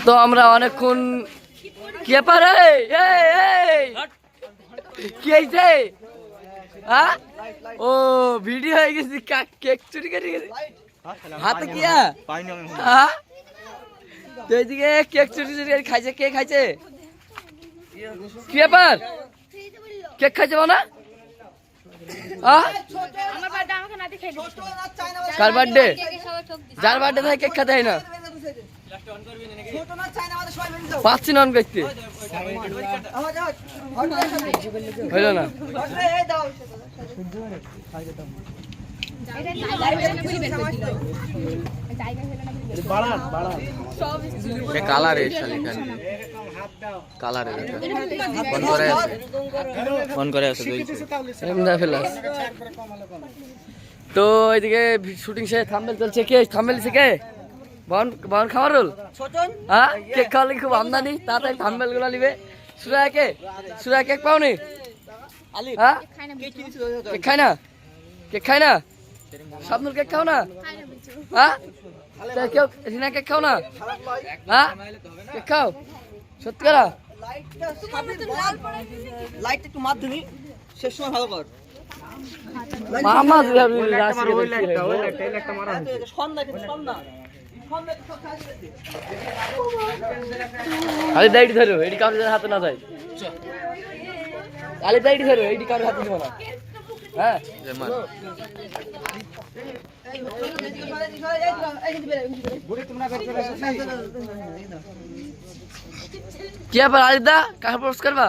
তো আমরা অনেকক্ষণ কি ব্যাপার কি হয়েছে হ্যাঁ ও ভিডিও হয়ে গেছি কেক চুরি করে গেছে হাতে কি হ্যাঁ তো এইদিকে কেক চুরি চুরি করে খাইছে কে খাইছে কি ব্যাপার কেক খাইছে না কার বার্থডে যার বার্থডে থাকে কেক খেতে হয় না পাচ্ছি না অন করতে হইল না কালার কালার ফোন করে আছে তো এইদিকে শুটিং শেষ থাম্বনেল চলছে কে থাম্বনেল কে বন খাওয়ার রোল হ্যাঁ কেক খাওয়ালে খুব আমদানি তাড়াতাড়ি থাম্বনেল গুলো নিবে সুরা কেক পাওনি হ্যাঁ কেক খায় না স্বপ্নুর কেক খাও না হ্যাঁ কেউ রিনা কেক খাও না হ্যাঁ কেক খাও সত্যি করা লাইটটা একটু মাধ্যমিক শেষ সময় ভালো কর মামা আরে দাইটি ধরো এটি কারোর হাতে না যায় আরে দাইটি ধরো এটি কারোর হাতে দিব না হ্যাঁ কি ব্যাপার আলিদা কাকে প্রপোজ করবা